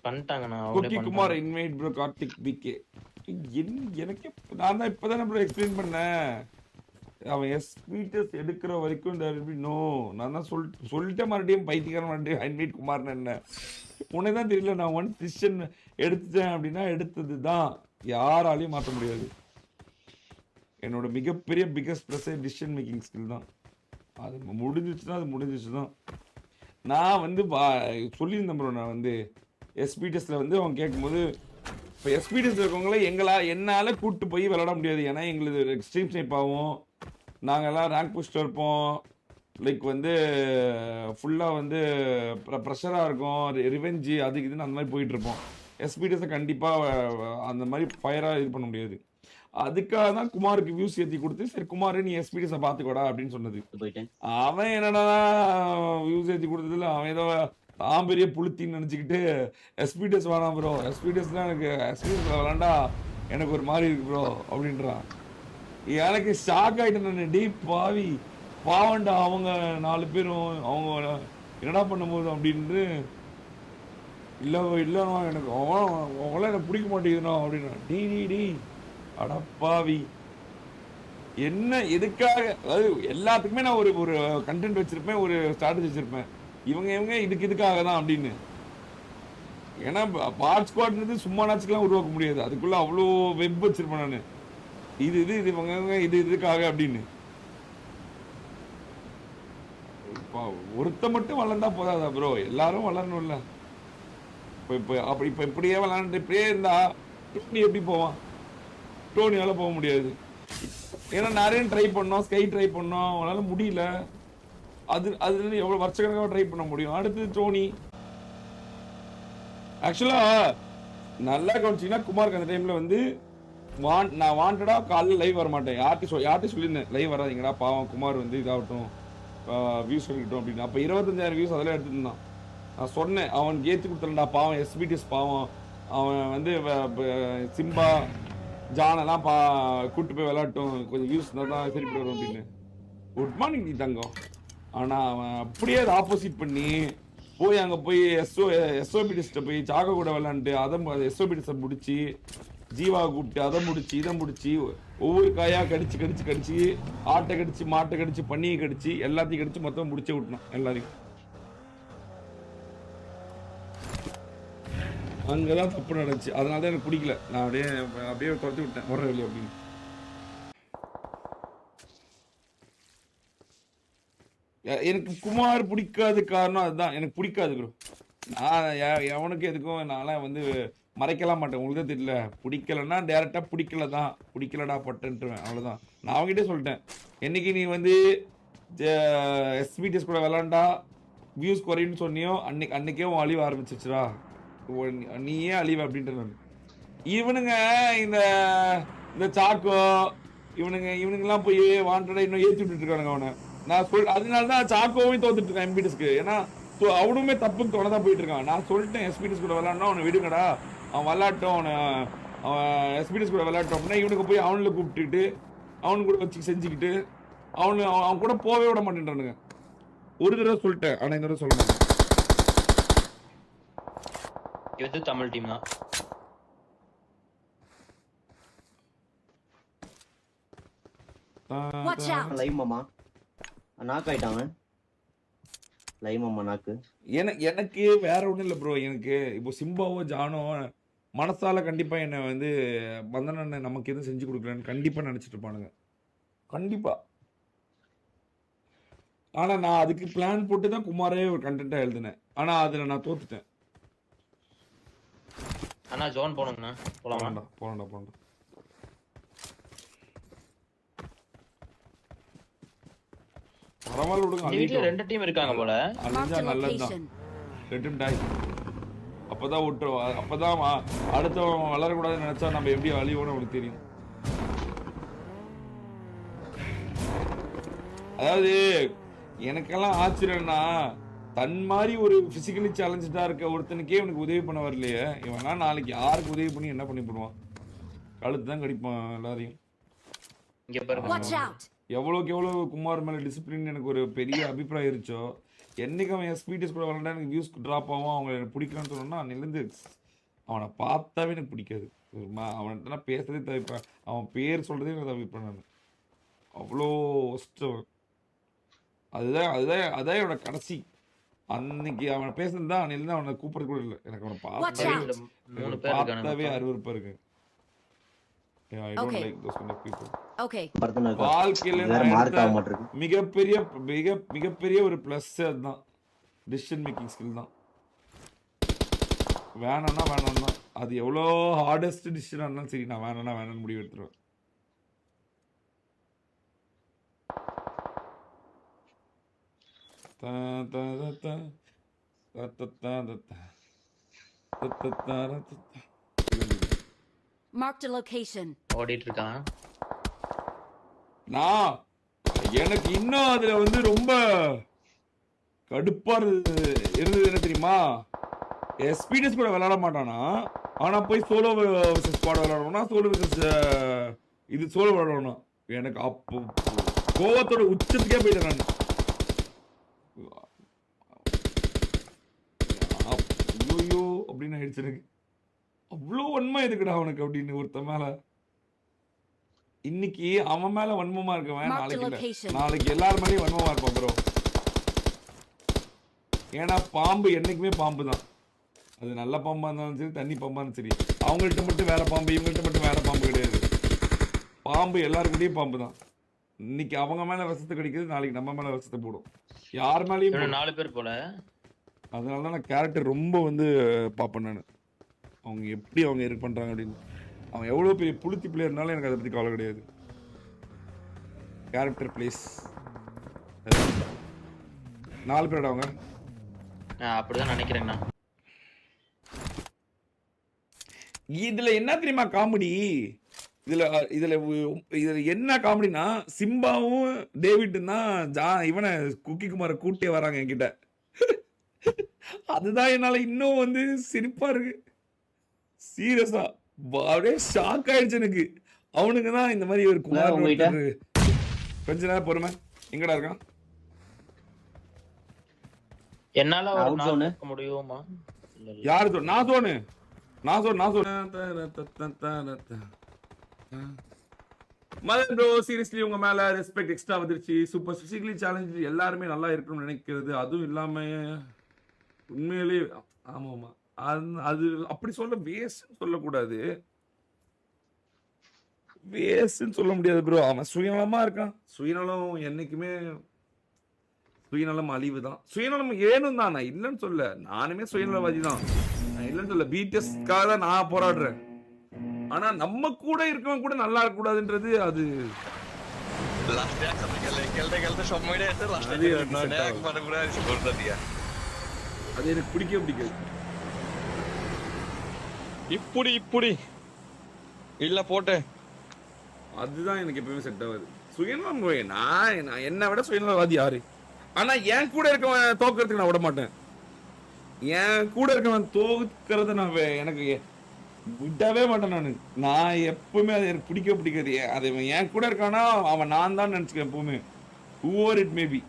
பண்ணிட்டாங்கண்ணா அவங்களே Cookie Kumar invite bro Karthik PK. எனக்கு நான் தான் இப்பதானே ப்ரோ எக்ஸ்பிளைன் பண்ணேன். அவன் எஸ்பீட்டஸ் எடுக்கிற வரைக்கும் நோ நான் தான் சொல்லிட்டேன். மறுபடியும் பைத்தியக்காரன் மறுபடியும் இன்வைட் குமார்னு என்ன உனக்கு தான் தெரியல. நான் ஒன் டிசிஷன் எடுத்துட்டேன் அப்படின்னா எடுத்தது தான், யாராலையும் மாற்ற முடியாது. என்னோட மிகப்பெரிய biggest plus decision making skill தான். அது முடிஞ்சிச்சுன்னா அது முடிஞ்சிச்சு தான். நான் வந்து சொல்லியிருந்தேன் ப்ரோ. நான் வந்து எஸ்பிடிஎஸ்ல வந்து அவன் கேட்கும்போது, இப்போ எஸ்பிடிஎஸ்ல இருக்கவங்கள என்னால் கூப்பிட்டு போய் விளாட முடியாது. ஏன்னா எங்களுக்கு எக்ஸ்ட்ரீம் ஸ்னைப் ஆகும், நாங்கள்லாம் ரேங்க் புஷ்டாக இருப்போம், லைக் வந்து ஃபுல்லாக வந்து ப்ரெஷராக இருக்கும், ரிவெஞ்சு அதுக்கு இதுன்னு அந்த மாதிரி போயிட்டுருப்போம். எஸ்பிடிஎஸை கண்டிப்பாக அந்த மாதிரி ஃபயராக இது பண்ண முடியாது. அதுக்காக தான் குமாருக்கு வியூஸ் ஏற்றி கொடுத்து, சரி குமார் நீ எஸ்பிடிஎஸை பார்த்துக்கோடா அப்படின்னு சொன்னது. அவன் என்னடா வியூஸ் ஏற்றி கொடுத்ததில்ல, அவன் ஏதோ தான் பெரிய புளுத்தின்னு நினச்சிக்கிட்டு எஸ்பிடிஎஸ் வேணாம் ப்ரோ, எஸ்பிடிஎஸ்லாம் எனக்கு எஸ்பிடிஎஸ் விளாண்டா எனக்கு ஒரு மாதிரி இருக்கு ப்ரோ அப்படின்றான். எனக்கு ஷாக் ஆகிட்டேன் நான். டீ பாவி பாவண்டா அவங்க 4 பேரும் அவங்க என்னடா பண்ணும்போது அப்படின்ட்டு. இல்லைண்ணா எனக்கு அவங்களாம் எனக்கு பிடிக்க மாட்டேங்குதுண்ணா அப்படின்னா. டி அடப்பாவி என்ன எதுக்காக? அதாவது எல்லாத்துக்குமே நான் ஒரு கண்டென்ட் வச்சிருப்பேன், ஒரு ஸ்ட்ராட்டஜி வச்சிருப்பேன். இவங்க இதுக்காக தான் அப்படின்னு. ஏன்னா பார்ட் ஸ்குவாட்ன்றது சும்மா நாச்சுக்கெல்லாம் உருவாக்க முடியாது, அதுக்குள்ள அவ்வளோ வெப் வச்சிருப்பேன் நான். இது இவங்க இதுக்காக அப்படின்னு. ஒருத்த மட்டும் வளர்ந்தா போதாதா ப்ரோ, எல்லாரும் வளரணும்ல. இப்போ இப்படியே விளாண்டு இப்படியே இருந்தா டோனி எப்படி போவான்? டோனியால போக முடியாது. ஏன்னா நிறைய ட்ரை பண்ணோம், ஸ்கை ட்ரை பண்ணோம், அவனால முடியல. அது எவ்வளோ வருஷக்கணக்காக ட்ரை பண்ண முடியும். அடுத்து டோனி ஆக்சுவலா நல்லா கவனிச்சிங்கன்னா குமாருக்கு அந்த டைம்ல வந்து நான் வாண்டடா காலையில் லைவ் வர மாட்டேன். யார்கிட்ட சொல்லியிருந்தேன் லைவ் வராதிங்கடா பாவம் குமார் வந்து இதாகட்டும் வியூஸ் எடுக்கட்டும் அப்படின்னு. அப்போ 25,000 வியூஸ் அதெல்லாம் எடுத்துருந்தான். நான் சொன்னேன் அவன் ஏற்றி கொடுத்துருண்டா பாவம், எஸ்பிடிஎஸ் பாவம், அவன் வந்து சிம்பா ஜானெல்லாம் கூப்பிட்டு போய் விளையாட்டும், கொஞ்சம் வியூஸ் இருந்தால் தான் சரி வரும் அப்படின்னு. குட் மார்னிங் நீ தங்கம். ஆனால் அவன் அப்படியே அதை ஆப்போசிட் பண்ணி போய் அங்கே போய் எஸ்ஓபிடிஸ்ட்டை போய் சாக கூட விளாண்டுட்டு அதை எஸ்ஓபிடிஸை முடிச்சு ஜீவா கூப்பிட்டு அதை முடிச்சு இதை முடிச்சு ஒவ்வொரு காயாக கடிச்சு ஆட்டை கடிச்சு மாட்டை கடிச்சு பன்னியை கடிச்சு எல்லாத்தையும் கடிச்சு மொத்தம் முடிச்சே விட்டணும் எல்லாரையும். அங்கதான் தப்பு நடந்துச்சு. அதனால தான் எனக்கு பிடிக்கல. நான் அப்படியே துரத்தி விட்டேன் வர வெளியே அப்படின்னு. எனக்கு குமார் பிடிக்காத காரணம் அதுதான், எனக்கு பிடிக்காது ப்ரோ. நான் எவனுக்கு எதுக்கும் நான்லாம் வந்து மறைக்கலாம் மாட்டேன். உங்களுக்கு தான் தெரியல, பிடிக்கலன்னா டேரெக்டாக பிடிக்கலடா பட்டுன்ட்டுருவேன், அவ்வளோதான். நான் அவங்ககிட்டே சொல்லிட்டேன், என்னைக்கு நீ வந்து எஸ்பிடிஎஸ் கூட விளாண்டா வியூஸ் குறையுன்னு சொன்னியோ அன்னைக்கே உன் அழிவு ஆரம்பிச்சிச்சுடா, நீயே அழிவு அப்படின்ட்டு. நான் இவனுங்க இந்த சாக்கோ இவனுங்கெல்லாம் போய் வாண்டடா இன்னும் ஏற்றி விட்டுட்டு இருக்கானுங்க அவனை. நான் அதனால தான் சாக்கோவையும் தோத்துட்டு இருக்கான் எம்பிடிஎஸ்க்கு. ஏன்னா அவனுமே தப்புன்னு தோணதான் போயிட்டு இருக்கான். நான் சொல்லிட்டேன் எஸ்பிடிஎஸ் கூட விளாட்னா அவனை விடுங்கடா, அவன் விளாட்டும், அவன் எஸ்பிடிஎஸ் கூட விளாட்டும் அப்படின்னா இவனுக்கு போய் அவனில் கூப்பிட்டுட்டு அவனு கூட வச்சு செஞ்சுக்கிட்டு அவன் கூட போவே விட மாட்டேன்றானுங்க. ஒரு தடவை சொல்லிட்டேன், ஆனால் இந்த தடவை சொல்ல மாட்டேன். இது தமிழ் டீம் தான். லைவ் மாமா நாக் ஆயிட்டாங்க. லைவ் மாமா நாக்கு. எனக்கு வேற ஒன்றும் இல்லை ப்ரோ. எனக்கு இப்போ சிம்பாவோ ஜானோ மனசால கண்டிப்பா என்னை வந்து பந்தன நமக்கு எதுவும் செஞ்சு கொடுக்கலன்னு கண்டிப்பா நினைச்சிட்டு இருப்பானுங்க, கண்டிப்பா. ஆனா நான் அதுக்கு பிளான் போட்டு தான் குமாரே ஒரு கண்டென்ட்டா எழுதினேன். ஆனா அதுல நான் தோத்துட்டேன். அண்ணா ஜோன் போணுங்கண்ணா, போலாமா? போலாம்டா. பரவாயில்ல விடுங்க. வீட்ல 2 டீம் இருக்காங்க போல. அழிஞ்சா நல்லதுதான். 2 டாய். அப்பதான் விட்டுருவோம். அப்பதான் அடுத்தவன் வளரக்கூடாதுன்னு நினைச்சா நம்ம எப்படி அழிவோன்னு அவனுக்கு தெரியும். அதாவது எனக்கெல்லாம் ஆச்சரியம்னா, தன் மாதிரி ஒரு பிசிக்கலி சேலஞ்சா இருக்க ஒருத்தனுக்கே இவனுக்கு உதவி பண்ண வரலையே, இவனா நாளைக்கு யாருக்கு உதவி பண்ணி என்ன பண்ணி போடுவான்? கழுத்து தான் கடிப்பான் எல்லாரையும். எவ்வளோக்கு எவ்வளோ குமார் மேலே டிசிப்ளின் எனக்கு ஒரு பெரிய அபிப்பிராயம் இருந்துச்சோ, என்னைக்கு அவன் ஸ்பீட்டஸ் கூட விளாண்டா எனக்கு வியூஸ் ட்ராப் ஆகும், அவங்க எனக்கு பிடிக்கலன்னு சொன்னோன்னா அன்னிலேருந்து அவனை பார்த்தாவே எனக்கு பிடிக்காது. அவன்கிட்ட நான் பேசுறதே தவிர்ப்பேன், அவன் பேர் சொல்றதே நான் தவிர்ப்பேன் நான். அவ்வளோ கஷ்டம். அதுதான் அதுதான் அதான் என்னோட கடைசி. அன்னைக்கு அவனை பேசுனது தான் அன்னிலேருந்து அவனை கூப்பிடுறது கூட இல்லை. எனக்கு அவனை பார்த்தாவே இதுல 3 பேர் இருக்கானுங்க பார்த்தாவே மொத்தம். அருவருப்பா இருக்கு. I don't Okay. like those kind of people. Okay. படுத்துன்னு இருக்கா. வாழ்க்கையில இது வேற நான் மார்க் ஆக எடுத்த மாட்டிருக்கு. மிகப்பெரிய ஒரு ப்ளஸ் அதுதான், டிசிஷன் மேக்கிங் ஸ்கில் தான். வேணாம்னா வேணாம் தான், அது எவ்வளோ ஹார்டஸ்ட் டிசிஷனாக இருந்தாலும் சரி, நான் வேணாம்னா வேணாம்னு முடிவு எடுத்துருவேன். Marked a location. ஓடிட்டு இருக்கான். நான் எனக்கு இன்னும் அதுல வந்து ரொம்ப கடுப்பா இருந்தது என்ன தெரியுமா, எஸ்பிடிஎஸ் கூட விளையாட மாட்டானா, ஆனா போய் சோலோ விசஸ் ஸ்குவாட் விளையாடணும்னா சோலோ விசஸ் இது சோலோ விளையாடணும். எனக்கு அப்போ கோவத்தோட உச்சத்துக்கே போயிட்டேன் நான். ஐயோ அப்படின்னு ஆயிடுச்சு எனக்கு. அவ்வளோ வன்மை எதுக்குடா அவனுக்கு அப்படின்னு ஒருத்தன் மேல. இன்னைக்கு அவன் மேல வன்மமா இருக்கவன் Marked a நாளைக்கு இல்ல, location. நாளைக்கு எல்லார் மேலயும் வன்மமா இருப்பான் ப்ரோ. ஏன்னா பாம்பு என்னைக்குமே பாம்பு தான். அது நல்ல பாம்பா இருந்தாலும் சரி, தண்ணி பாம்பா இருந்தாலும் சரி, அவங்கள்ட்ட மட்டும் வேற பாம்பு, இவங்கள்ட்ட மட்டும் வேற பாம்பு கிடையாது. பாம்பு எல்லாருக்கிட்டையும் பாம்பு தான். இன்னைக்கு அவங்க மேல விஷத்தை கடிக்கிறது, நாளைக்கு நம்ம மேல விஷத்தை போடும், யார் மேலயும் இவனுங்க போடும். 4 பேர் போல. அதனால தான் நான் கேரக்டர் ரொம்ப வந்து பார்ப்பேன் நான், அவங்க எப்படி அவங்க இது பண்றாங்க அப்படின்னு. அவன் எவ்வளோ பெரிய புளுத்தி பிளேயர்னாலும் எனக்கு அதை பற்றி கவலை கிடையாது. கேரக்டர் பிளேஸ் 4 பேரோட அவங்க அப்படிதான் நினைக்கிறேங்கண்ணா. இதுல என்ன தெரியுமா காமெடி, இதுல இதுல இதுல என்ன காமெடினா, சிம்பாவும் டேவிட்டும் தான் இவனை குக்கி குமாரை கூட்டே வராங்க என்கிட்ட. அதுதான் என்னால இன்னும் வந்து சிரிப்பா இருக்கு. சீரியஸா அப்படியே ஷாக் ஆயிடுச்சு எனக்கு. அவனுங்க தான் இந்த மாதிரி ஒரு குமார் உங்ககிட்ட? கொஞ்ச நேரம் பொறுமை. எங்கடா இருக்கான்? என்னால ஒரு Out 4 zone. இருக்க முடியுமா? இல்ல இல்ல. யாரு நான் சோனு மதன் ப்ரோ, சீரியஸ்லி உங்க மேல ரெஸ்பெக்ட் எக்ஸ்ட்ரா வந்துருச்சு. சூப்பர் பிசிக்கலி சேலஞ்ச் எல்லாருமே நல்லா இருக்கணும்னு நினைக்கிறது, அதுவும் இல்லாம உண்மையிலேயே ஆமாமா அது அப்படி சொல்ல வேஸ்ட்னு சொல்லக்கூடாது, வேஸ்ட்னு சொல்ல முடியாது ப்ரோ. அவன் சுயநலமா இருக்கான். சுயநலம் என்னைக்குமே சுயநலம் அழிவு தான். சுயநலம் ஏனும் தான், நான் இல்லைன்னு சொல்ல, நானுமே சுயநலவாதி தான், நான் இல்லைன்னு சொல்ல. பிடிஎஸ்க்காக தான் நான் போராடுறேன். ஆனா நம்ம கூட இருக்கவன் கூட நல்லா இருக்க கூடாதுன்றது அது அது எனக்கு பிடிக்கவே பிடிக்காது. இப்படி இல்ல போட்டு அதுதான் எனக்கு எப்பவுமே செட் ஆகாது. சுயநலம் நான் என்னை விட சுயநலவாதி யாரு? ஆனா என் கூட இருக்கவன் தோக்கறதுக்கு நான் விட மாட்டேன். என் கூட இருக்கவன் தோக்கறத நான் எனக்கு விடவே மாட்டேன். நான் எப்பவுமே அது எனக்கு பிடிக்காது. அது என் கூட இருக்கானா அவன் நான் தான் நினைச்சுக்கேன் எப்பவுமே, whoever it may be.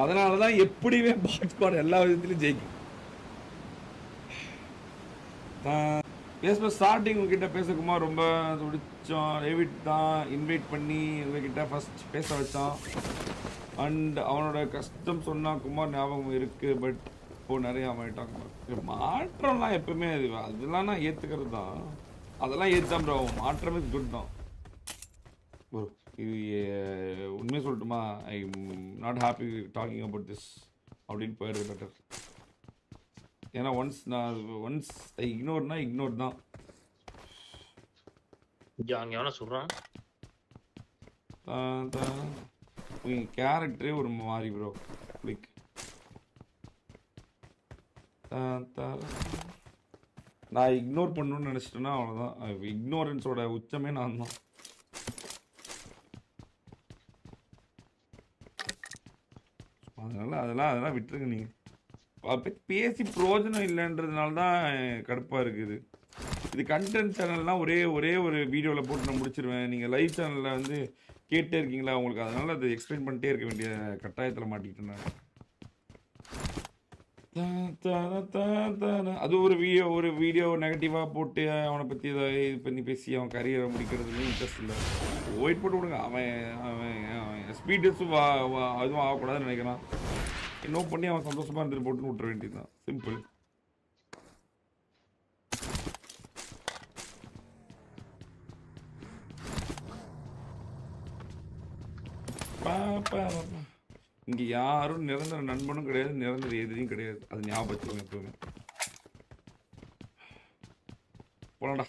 அதனாலதான் எப்படியுமே பாட் ஸ்குவாட் எல்லா விதத்திலும் ஜெயிக்கும். ஸ்டார்டிங் உங்ககிட்ட பேசக்குமா ரொம்ப துடிச்சோம். டேவிட் தான் இன்வைட் பண்ணி உங்ககிட்ட ஃபர்ஸ்ட் பேச வச்சான். அண்ட் அவனோட கஷ்டம் சொன்னா குமார் ஞாபகம் இருக்கு. பட் இப்போ நிறைய மாறிட்டாங்க. மாற்றம்லாம் எப்பவுமே அதெல்லாம் நான் ஏத்துக்கிறது தான், அதெல்லாம் ஏத்தான் ப்ரோ. மாற்றம் இஸ் குட் தான் ப்ரோ. இது உண்மையை சொல்லட்டுமா, I not happy talking about this அப்படின்னு போயிடுது பெட்டர். ஏன்னா ஒன்ஸ் இக்னோர்னா இக்னோர் தான். அங்க எவன சொல்றான்? கேரக்டரே ஒரு மாதிரி ப்ரோ. லைக் நான் இக்னோர் பண்ணணும்னு நினைச்சிட்டேன்னா அவ்வளோதான். இக்னோரன்ஸோட உச்சமே நான் தான். அதனால அதெல்லாம் விட்டுருங்க. நீங்கள் பேசி பிரயோஜனம் இல்லைன்றதுனால தான் கடுப்பாக இருக்குது. இது கண்டென்ட் சேனல்னால் ஒரே ஒரு வீடியோவில் போட்டு நான் முடிச்சிருவேன். நீங்கள் லைவ் சேனலில் வந்து கேட்டே இருக்கீங்களா உங்களுக்கு, அதனால அதை எக்ஸ்பிளைன் பண்ணிட்டே இருக்க வேண்டிய கட்டாயத்தில் மாட்டிக்கிட்டேன் நான். அது ஒரு வீடியோ நெகட்டிவா போட்டு அவனை பத்தி ஏதாவது இது பண்ணி பேசி அவன் கரியரை முடிக்கிறதுல இன்ட்ரெஸ்ட் இல்லை. ஒயிட் போட்டு விடுங்க. அவன் அவன் அவன் ஸ்பீடஸும் அதுவும் ஆகக்கூடாதுன்னு நினைக்கிறான். என்ன பண்ணி அவன் சந்தோஷமா இருந்துட்டு போட்டுன்னு விட்டுற வேண்டியதுதான். சிம்பிள். இங்க யாரும் நிரந்தர நண்பனும் கிடையாது, நிரந்தர எதிரியும் கிடையாது. அது ஞாபகம் வச்சுக்கோங்க எப்பவுமே. போலாம்டா.